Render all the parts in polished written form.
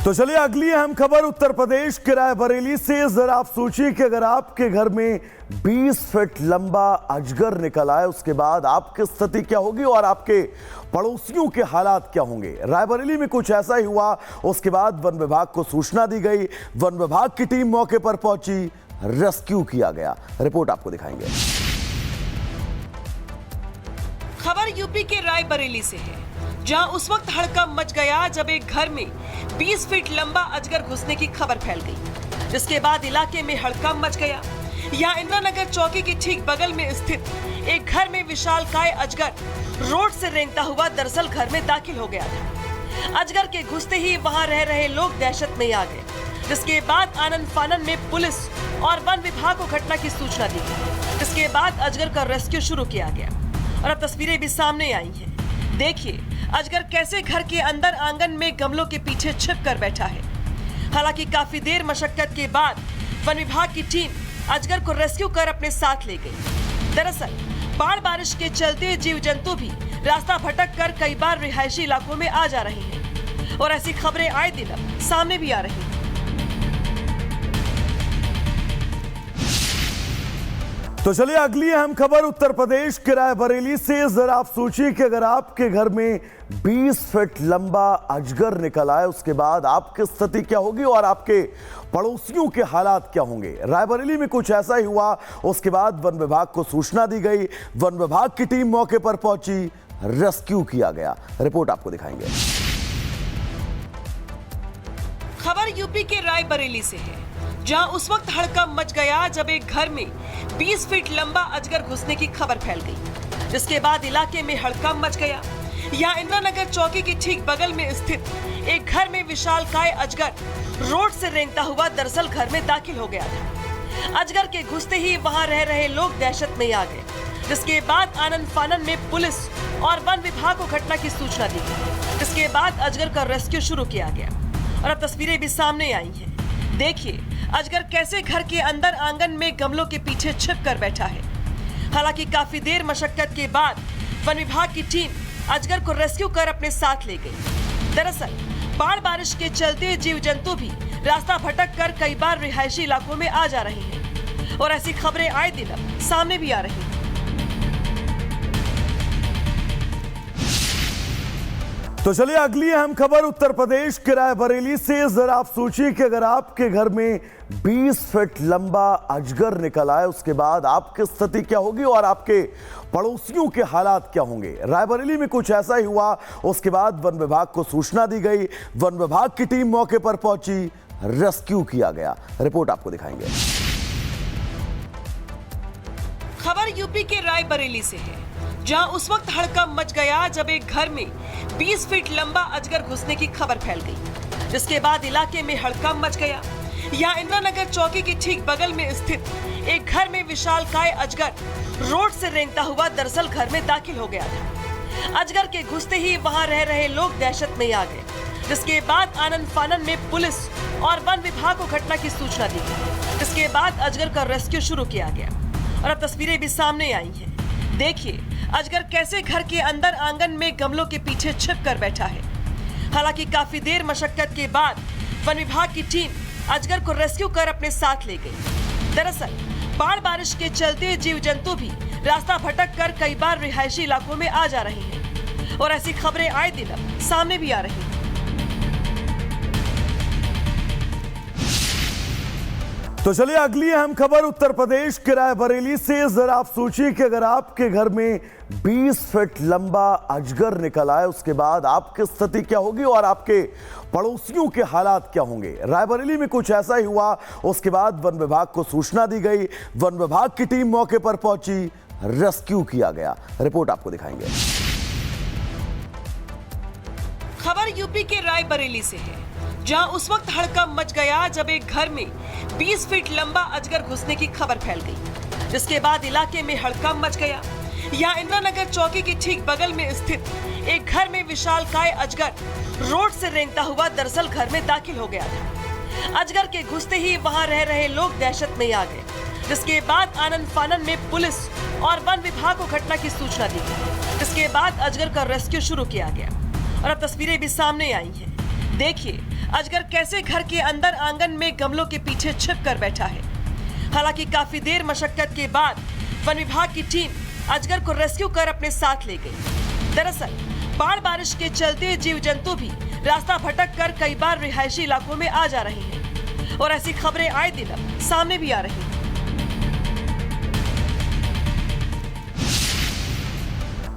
तो चलिए अगली अहम खबर उत्तर प्रदेश के रायबरेली से। जरा आप सोचिए कि अगर आपके घर में 20 फीट लंबा अजगर निकल आए उसके बाद आपकी स्थिति क्या होगी और आपके पड़ोसियों के हालात क्या होंगे। रायबरेली में कुछ ऐसा ही हुआ। उसके बाद वन विभाग को सूचना दी गई, वन विभाग की टीम मौके पर पहुंची, रेस्क्यू किया गया। रिपोर्ट आपको दिखाएंगे। खबर यूपी के रायबरेली से है, जहां उस वक्त हड़कंप मच गया जब एक घर में 20 फीट लंबा अजगर घुसने की खबर फैल गई, जिसके बाद इलाके में हड़कंप मच गया। यहाँ इंदिरा नगर चौकी के ठीक बगल में स्थित एक घर में विशालकाय अजगर रोड से रेंगता हुआ दरअसल घर में दाखिल हो गया था। अजगर के घुसते ही वहां रह रहे लोग दहशत में आ गए, जिसके बाद आनन फानन में पुलिस और वन विभाग को घटना की सूचना दी गई। इसके बाद अजगर का रेस्क्यू शुरू किया गया और अब तस्वीरें भी सामने आई हैं। देखिए अजगर कैसे घर के अंदर आंगन में गमलों के पीछे छिप कर बैठा है। हालांकि काफी देर मशक्कत के बाद वन विभाग की टीम अजगर को रेस्क्यू कर अपने साथ ले गई। दरअसल बाढ़ बारिश के चलते जीव जंतु भी रास्ता भटक कर कई बार रिहायशी इलाकों में आ जा रहे हैं और ऐसी खबरें आए दिन अब सामने भी आ रही हैं। तो चलिए अगली अहम खबर उत्तर प्रदेश के रायबरेली से। जरा आप सोचिए कि अगर आपके घर में 20 फीट लंबा अजगर निकल आए उसके बाद आपकी स्थिति क्या होगी और आपके पड़ोसियों के हालात क्या होंगे। रायबरेली में कुछ ऐसा ही हुआ। उसके बाद वन विभाग को सूचना दी गई, वन विभाग की टीम मौके पर पहुंची, रेस्क्यू किया गया। रिपोर्ट आपको दिखाएंगे। खबर यूपी के रायबरेली से है, जहां उस वक्त हड़कंप मच गया जब एक घर में 20 फीट लंबा अजगर घुसने की खबर फैल गई, जिसके बाद इलाके में हड़कंप मच गया। यहाँ इंदिरा नगर चौकी के ठीक बगल में स्थित एक घर में विशालकाय अजगर रोड से रेंगता हुआ दरअसल घर में दाखिल हो गया था। अजगर के घुसते ही वहां रह रहे लोग दहशत में आ गए, जिसके बाद आनन फानन में पुलिस और वन विभाग को घटना की सूचना दी गई। इसके बाद अजगर का रेस्क्यू शुरू किया गया और अब तस्वीरें भी सामने आई हैं। देखिए अजगर कैसे घर के अंदर आंगन में गमलों के पीछे छिप कर बैठा है। हालांकि काफी देर मशक्कत के बाद वन विभाग की टीम अजगर को रेस्क्यू कर अपने साथ ले गई। दरअसल बाढ़ बारिश के चलते जीव जंतु भी रास्ता भटक कर कई बार रिहायशी इलाकों में आ जा रहे हैं और ऐसी खबरें आए दिन अब सामने भी आ रही हैं। तो चलिए अगली अहम खबर उत्तर प्रदेश के रायबरेली से। जरा आप सोचिए कि अगर आपके घर में 20 फीट लंबा अजगर निकल आए उसके बाद आपकी स्थिति क्या होगी और आपके पड़ोसियों के हालात क्या होंगे। रायबरेली में कुछ ऐसा ही हुआ। उसके बाद वन विभाग को सूचना दी गई, वन विभाग की टीम मौके पर पहुंची, रेस्क्यू किया गया। रिपोर्ट आपको दिखाएंगे। खबर यूपी के रायबरेली से है, जहां उस वक्त हड़कंप मच गया जब एक घर में 20 फीट लंबा अजगर घुसने की खबर फैल गई, जिसके बाद इलाके में हड़कंप मच गया। यहाँ इंदिरा नगर चौकी के ठीक बगल में स्थित एक घर में विशालकाय अजगर रोड से रेंगता हुआ दरअसल घर में दाखिल हो गया था। अजगर के घुसते ही वहां रह रहे लोग दहशत में आ गए, जिसके बाद आनन फानन में पुलिस और वन विभाग को घटना की सूचना दी गई। इसके बाद अजगर का रेस्क्यू शुरू किया गया और अब तस्वीरें भी सामने आई हैं। देखिए अजगर कैसे घर के अंदर आंगन में गमलों के पीछे छिप कर बैठा है। हालांकि काफी देर मशक्कत के बाद वन विभाग की टीम अजगर को रेस्क्यू कर अपने साथ ले गई। दरअसल बाढ़ बारिश के चलते जीव जंतु भी रास्ता भटक कर कई बार रिहायशी इलाकों में आ जा रहे हैं और ऐसी खबरें आए दिन अब सामने भी आ रही हैं। तो चलिए अगली अहम खबर उत्तर प्रदेश के रायबरेली से। जरा आप सोचिए कि अगर आपके घर में 20 फीट लंबा अजगर निकल आए उसके बाद आपकी स्थिति क्या होगी और आपके पड़ोसियों के हालात क्या होंगे। रायबरेली में कुछ ऐसा ही हुआ। उसके बाद वन विभाग को सूचना दी गई, वन विभाग की टीम मौके पर पहुंची, रेस्क्यू किया गया। रिपोर्ट आपको दिखाएंगे। खबर यूपी के रायबरेली से है, जहां उस वक्त हड़कंप मच गया जब एक घर में 20 फीट लंबा अजगर घुसने की खबर फैल गई, जिसके बाद इलाके में हड़कंप मच गया। यहाँ इंदिरा नगर चौकी के ठीक बगल में स्थित एक घर में विशालकाय अजगर रोड से रेंगता हुआ दरअसल घर में दाखिल हो गया था। अजगर के घुसते ही वहां रह रहे लोग दहशत में आ गए, जिसके बाद आनन फानन में पुलिस और वन विभाग को घटना की सूचना दी गई। इसके बाद अजगर का रेस्क्यू शुरू किया गया और अब तस्वीरें भी सामने आई हैं। देखिए अजगर कैसे घर के अंदर आंगन में गमलों के पीछे छिप कर बैठा है। हालांकि काफी देर मशक्कत के बाद वन विभाग की टीम अजगर को रेस्क्यू कर अपने साथ ले गई। दरअसल बाढ़ बारिश के चलते जीव जंतु भी रास्ता भटक कर कई बार रिहायशी इलाकों में आ जा रहे हैं और ऐसी खबरें आए दिन अब सामने भी आ रही हैं।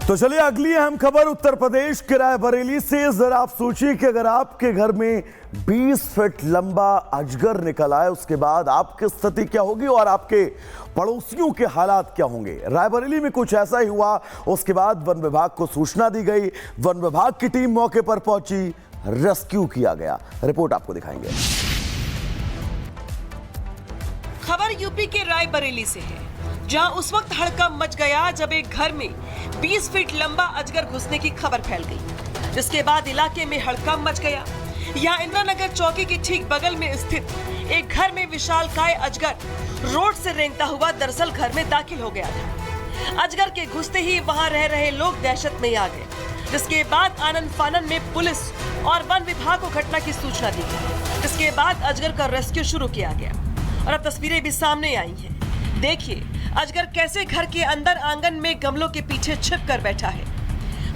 तो चलिए अगली अहम खबर उत्तर प्रदेश के रायबरेली से। जरा आप सोचिए कि अगर आपके घर में 20 फीट लंबा अजगर निकल आए उसके बाद आपकी स्थिति क्या होगी और आपके पड़ोसियों के हालात क्या होंगे। रायबरेली में कुछ ऐसा ही हुआ। उसके बाद वन विभाग को सूचना दी गई, वन विभाग की टीम मौके पर पहुंची, रेस्क्यू किया गया। रिपोर्ट आपको दिखाएंगे। खबर यूपी के रायबरेली से है, जहां उस वक्त हड़कंप मच गया जब एक घर में 20 फीट लंबा अजगर घुसने की खबर फैल गई, जिसके बाद इलाके में हड़कंप मच गया। यहाँ इंदिरा नगर चौकी के ठीक बगल में स्थित एक घर में विशालकाय अजगर रोड से रेंगता हुआ दरअसल घर में दाखिल हो गया था। अजगर के घुसते ही वहां रह रहे लोग दहशत में आ गए, जिसके बाद आनन फानन में पुलिस और वन विभाग को घटना की सूचना दी गई। जिसके बाद अजगर का रेस्क्यू शुरू किया गया और अब तस्वीरें भी सामने आई हैं। देखिए अजगर कैसे घर के अंदर आंगन में गमलों के पीछे छिप कर बैठा है।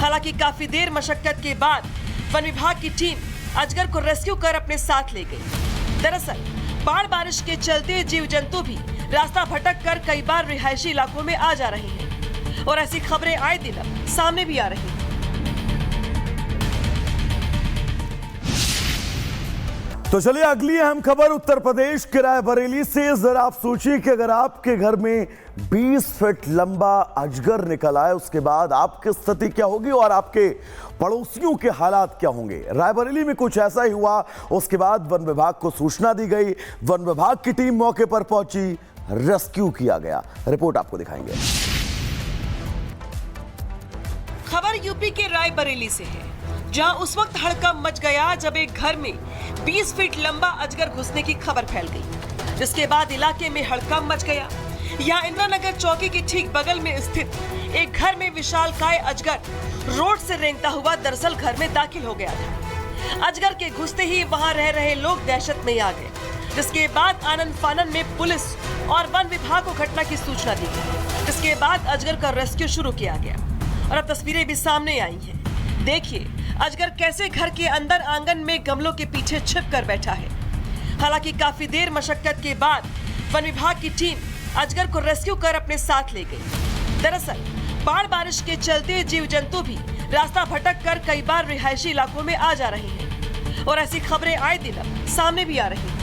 हालांकि काफी देर मशक्कत के बाद वन विभाग की टीम अजगर को रेस्क्यू कर अपने साथ ले गई। दरअसल बाढ़ बारिश के चलते जीव जंतु भी रास्ता भटक कर कई बार रिहायशी इलाकों में आ जा रहे हैं और ऐसी खबरें आए दिन अब सामने भी आ रही हैं। तो चलिए अगली अहम खबर उत्तर प्रदेश के रायबरेली से। जरा आप सोचिए कि अगर आपके घर में 20 फीट लंबा अजगर निकल आए उसके बाद आपकी स्थिति क्या होगी और आपके पड़ोसियों के हालात क्या होंगे। रायबरेली में कुछ ऐसा ही हुआ। उसके बाद वन विभाग को सूचना दी गई, वन विभाग की टीम मौके पर पहुंची, रेस्क्यू किया गया। रिपोर्ट आपको दिखाएंगे। खबर यूपी के रायबरेली से है, जहां उस वक्त हड़कंप मच गया जब एक घर में 20 फीट लंबा अजगर घुसने की खबर फैल गई, जिसके बाद इलाके में हड़कंप मच गया। यहाँ इंदिरा नगर चौकी के ठीक बगल में स्थित एक घर में विशालकाय अजगर रोड से रेंगता हुआ दरअसल घर में दाखिल हो गया था। अजगर के घुसते ही वहां रह रहे लोग दहशत में आ गए, जिसके बाद आनन फानन में पुलिस और वन विभाग को घटना की सूचना दी गई। जिसके बाद अजगर का रेस्क्यू शुरू किया गया और अब तस्वीरें भी सामने आई हैं। देखिए अजगर कैसे घर के अंदर आंगन में गमलों के पीछे छिप कर बैठा है। हालांकि काफी देर मशक्कत के बाद वन विभाग की टीम अजगर को रेस्क्यू कर अपने साथ ले गई। दरअसल बाढ़ बारिश के चलते जीव जंतु भी रास्ता भटक कर कई बार रिहायशी इलाकों में आ जा रहे हैं और ऐसी खबरें आए दिन अब सामने भी आ रही हैं।